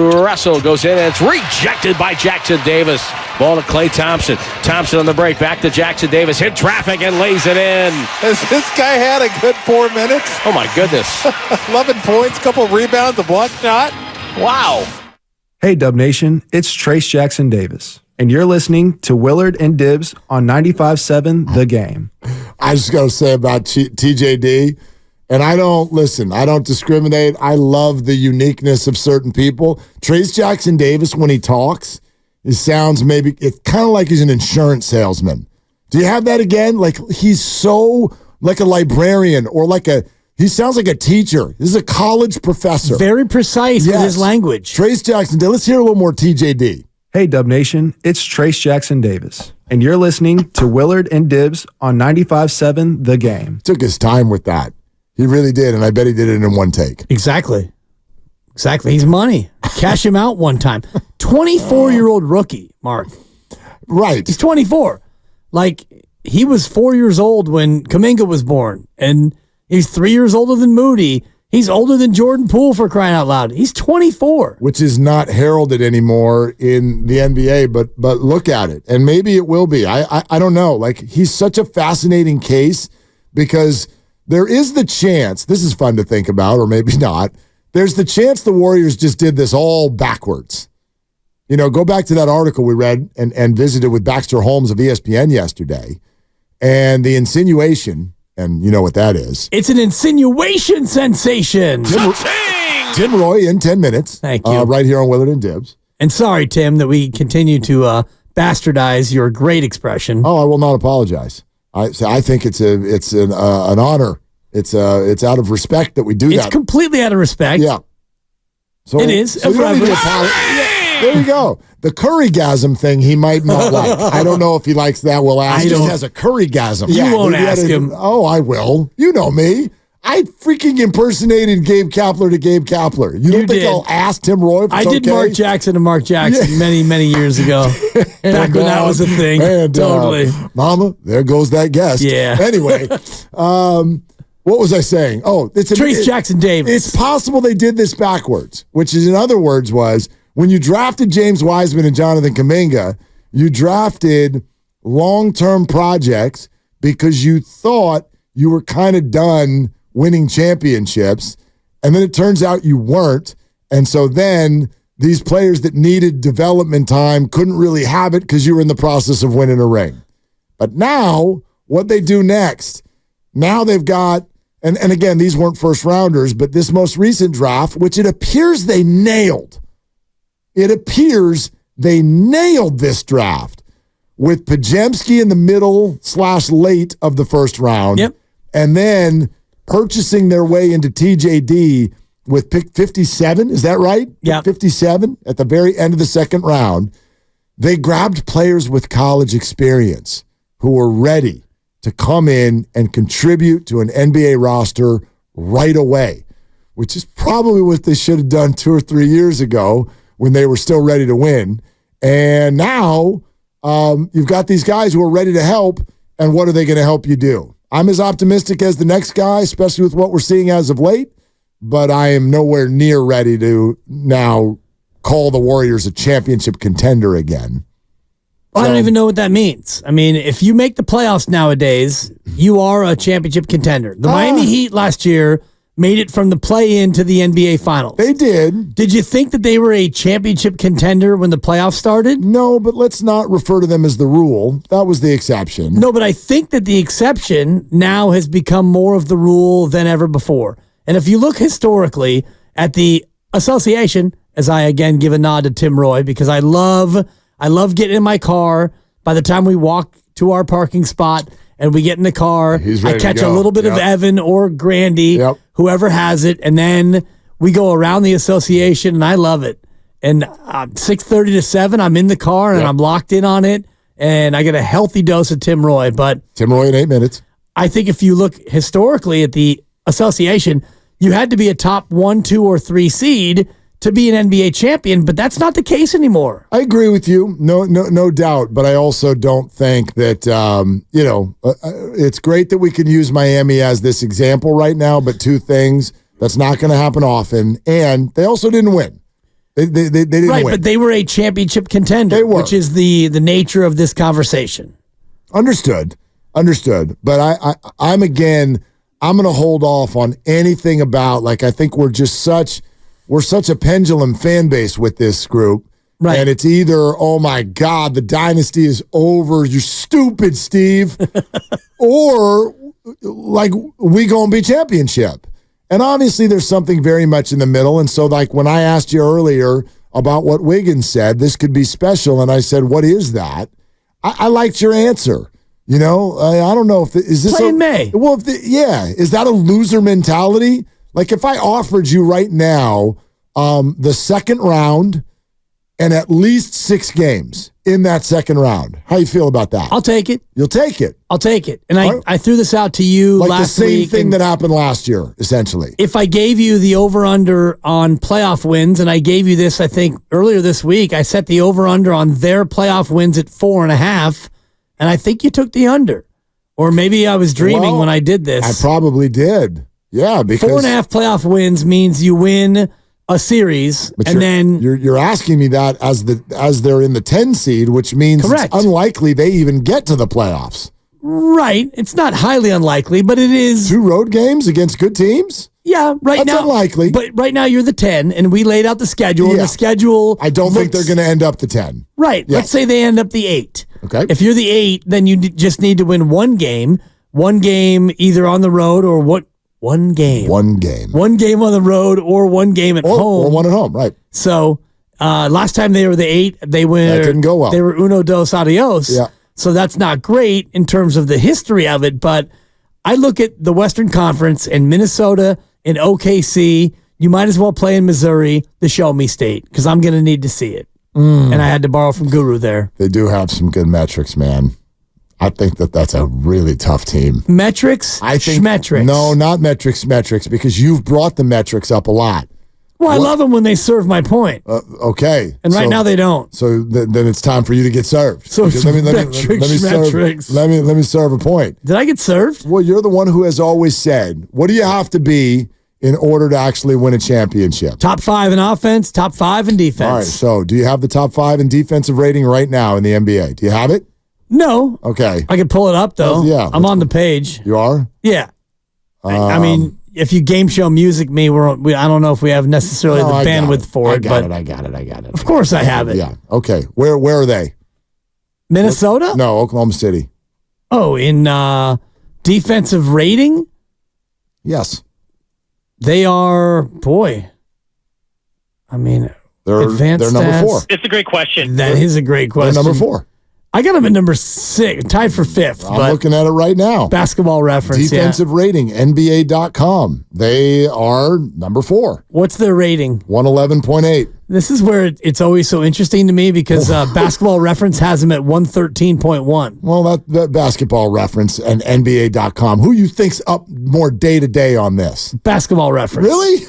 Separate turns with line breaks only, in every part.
Russell goes in, and it's rejected by Jackson-Davis. Ball to Klay Thompson. Thompson on the break. Back to Jackson-Davis. Hit traffic and lays it in.
Has this guy had a good 4 minutes?
Oh, my goodness.
11 points, couple of rebounds, a block shot. Wow.
Hey, Dub Nation. It's Trayce Jackson-Davis, and you're listening to Willard and Dibs on 95.7 The Game.
I just got to say about TJD, and I don't discriminate. I love the uniqueness of certain people. Trayce Jackson-Davis, when he talks, it sounds it's kind of like he's an insurance salesman. Do you have that again? Like he's so like a librarian or he sounds like a teacher. This is a college professor.
Very precise with his language.
Trayce Jackson-Davis. Let's hear a little more TJD.
Hey, Dub Nation. It's Trayce Jackson-Davis, and you're listening to Willard and Dibs on 95.7 The Game.
Took his time with that. He really did, and I bet he did it in one take.
Exactly. He's money. Cash him out one time. 24-year-old rookie, Mark.
Right.
He's 24. Like, he was 4 years old when Kuminga was born, and he's 3 years older than Moody. He's older than Jordan Poole, for crying out loud. He's 24.
Which is not heralded anymore in the NBA, but look at it. And maybe it will be. I don't know. Like, he's such a fascinating case because there is the chance, this is fun to think about, or maybe not, there's the chance the Warriors just did this all backwards. You know, go back to that article we read and visited with Baxter Holmes of ESPN yesterday, and the insinuation, and you know what that is.
It's an insinuation sensation.
Tim Roy in 10 minutes.
Thank you.
Right here on Willard and Dibs.
And sorry, Tim, that we continue to bastardize your great expression.
Oh, I will not apologize. I think it's an honor. It's out of respect that we do that.
It's completely out of respect.
Yeah. So
it is.
So there you go. The currygasm thing he might not like. I don't know if he likes that. We'll ask. He just has a currygasm.
You won't ask him.
Oh, I will. You know me. I freaking impersonated Gabe Kapler to Gabe Kapler. You don't think I'll ask Tim Roy if it's okay?
I did Mark Jackson to Mark Jackson many, many years ago. Back when that was a thing.
And,
totally.
Mama, there goes that guest.
Yeah.
Anyway, what was I saying? Oh, it's
Trayce Jackson-Davis.
It's possible they did this backwards, which is, in other words, was when you drafted James Wiseman and Jonathan Kuminga, you drafted long-term projects because you thought you were kind of done winning championships, and then it turns out you weren't. And so then these players that needed development time couldn't really have it because you were in the process of winning a ring. But now, what they do next, now they've got, and again, these weren't first rounders, but this most recent draft, which it appears they nailed. It appears they nailed this draft with Podziemski in the middle/late of the first round.
Yep.
And then purchasing their way into TJD with pick 57. Is that right?
Yeah.
57 at the very end of the second round. They grabbed players with college experience who were ready to come in and contribute to an NBA roster right away, which is probably what they should have done 2 or 3 years ago when they were still ready to win. And now you've got these guys who are ready to help, and what are they going to help you do? I'm as optimistic as the next guy, especially with what we're seeing as of late, but I am nowhere near ready to now call the Warriors a championship contender again.
I don't even know what that means. I mean, if you make the playoffs nowadays, you are a championship contender. The Miami Heat last year made it from the play-in to the NBA Finals.
They did.
Did you think that they were a championship contender when the playoffs started?
No, but let's not refer to them as the rule. That was the exception.
No, but I think that the exception now has become more of the rule than ever before. And if you look historically at the association, as I again give a nod to Tim Roy, because I love getting in my car. By the time we walk to our parking spot and we get in the car, I catch a little bit of Evan or Grandy, whoever has it, and then we go around the association, and I love it. And 6:30 to 7, I'm in the car, and I'm locked in on it, and I get a healthy dose of Tim Roy. But
Tim Roy in 8 minutes.
I think if you look historically at the association, you had to be a top 1, 2, or 3 seed to be an NBA champion, but that's not the case anymore.
I agree with you, no doubt, but I also don't think that, it's great that we can use Miami as this example right now, but two things, that's not going to happen often, and they also didn't win. They didn't
Right,
win.
but they were a championship contender,
They were.
which is the nature of this conversation.
Understood. But I'm going to hold off on anything about, like, I think we're such a pendulum fan base with this group.
Right.
And it's either, oh my God, the dynasty is over, you're stupid, Steve, or like, we going to be championship. And obviously there's something very much in the middle. And so, like, when I asked you earlier about what Wiggins said, this could be special. And I said, what is that? I liked your answer. You know, I don't know if is this
Play in May.
Well, is that a loser mentality? Like, if I offered you right now the second round and at least 6 games in that second round, how you feel about that?
I'll take it.
You'll take it.
I'll take it. And
Right.
I threw this out to you
Like
last
the same
week.
thing
and
that happened last year, essentially.
if I gave you the over-under on playoff wins, and I gave you this, I think, earlier this week, I set the over-under on their playoff wins at 4.5, and I think you took the under. Or maybe I was dreaming when I did this.
I probably did. Yeah, because
4.5 playoff wins means you win a series,
but
and then
you're asking me that as they're in the 10 seed, which means
Correct.
it's unlikely they even get to the playoffs.
right, it's not highly unlikely, but it is.
2 road games against good teams?
Yeah, right
That's
now
unlikely.
But right now you're the 10, and we laid out the schedule. And
Yeah.
the schedule.
I don't think
looks-
they're going to end up the 10.
Right.
Yes.
Let's say they end up the 8.
Okay.
If you're the 8, then you just need to win one game either on the road or what? One game.
One game.
One game on the road or one game at home.
Or one at home, right.
So last time they were the 8, they were
That didn't go well.
They were uno dos adios.
Yeah.
So that's not great in terms of the history of it. But I look at the Western Conference and Minnesota and OKC. You might as well play in Missouri, the show me state, because I'm going to need to see it. And I had to borrow from Guru there.
They do have some good metrics, man. I think that's a really tough team.
Metrics?
I think
Schmetrics.
No, not metrics, because you've brought the metrics up a lot.
Well, I love them when they serve my point.
Okay.
And right now they don't.
So then it's time for you to get served.
So
Because
metrics.
let me serve a point.
Did I get served?
Well, you're the one who has always said, what do you have to be in order to actually win a championship?
Top 5 in offense, top 5 in defense.
All right. So do you have the top 5 in defensive rating right now in the NBA? Do you have it?
No.
Okay.
I can pull it up, though.
Yeah.
I'm on the page.
You are?
Yeah. I mean, if you game show music me, I don't know if we have necessarily the bandwidth for it.
I got it.
Of course I have it.
Yeah. Okay. Where are they?
Minnesota?
No, Oklahoma City.
Oh, in defensive rating?
Yes.
They are, boy. I mean,
They're
advanced
number
stats.
4.
It's a great question.
That is a great
They're
question.
number 4.
I got them at number 6, tied for 5th.
I'm
but
looking at it right now.
basketball reference,
Defensive rating, NBA.com. They are number 4,
What's their rating?
111.8.
This is where it's always so interesting to me because basketball reference has them at 113.1.
Well, that basketball reference and NBA.com. Who you think's up more day to day on this?
Basketball reference.
Really?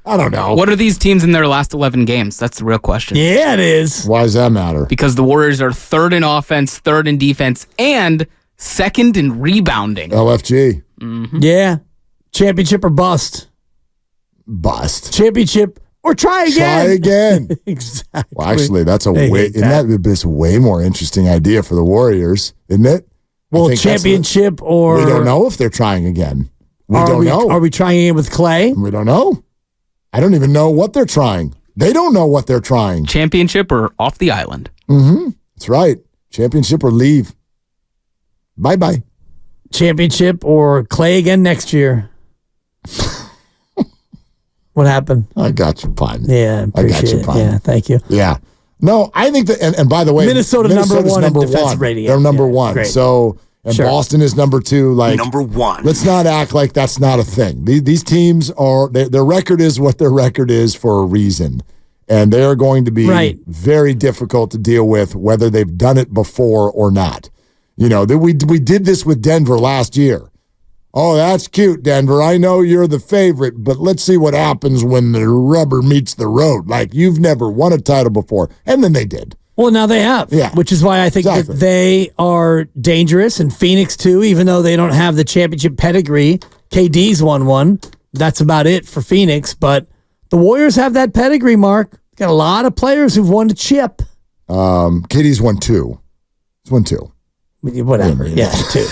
I don't know.
What are these teams in their last 11 games? That's the real question.
Yeah, it is.
Why does that matter?
Because the Warriors are 3rd in offense, 3rd in defense, and 2nd in rebounding.
LFG.
Yeah. Championship or bust.
Bust.
Championship or try again.
Try again.
Exactly.
Well, actually, that's
They hate
that's a way more interesting idea for the Warriors, isn't it?
Well,
I think that's
championship or
we don't know if they're trying again. We don't know.
Are we trying again with Clay?
We don't know. I don't even know what they're trying. They don't know what they're trying.
Championship or off the island.
That's right. Championship or leave. Bye-bye.
Championship or Clay again next year? What happened?
I got your pun.
Yeah,
I
appreciate
got your
it.
pun.
Yeah, thank you.
Yeah. No, I think that, and by the way,
Minnesota's number one in
number
defensive
1.
rating.
They're number
Yeah,
1.
great.
So, and
Sure.
Boston is number 2. Like
Number 1.
Let's not act like that's not a thing. These teams are their record is what their record is for a reason, and they are going to be
Right.
very difficult to deal with, whether they've done it before or not. You know, we did this with Denver last year. Oh, that's cute, Denver. I know you're the favorite, but let's see what happens when the rubber meets the road. Like, you've never won a title before, and then they did.
Well, now they have.
Yeah.
Which is why I think
Exactly.
that they are dangerous, and Phoenix too, even though they don't have the championship pedigree. KD's won one. That's about it for Phoenix, but The Warriors have that pedigree, Mark. Got a lot of players who've won a chip.
KD's won 2. He's won 2.
Whatever. Yeah, 2.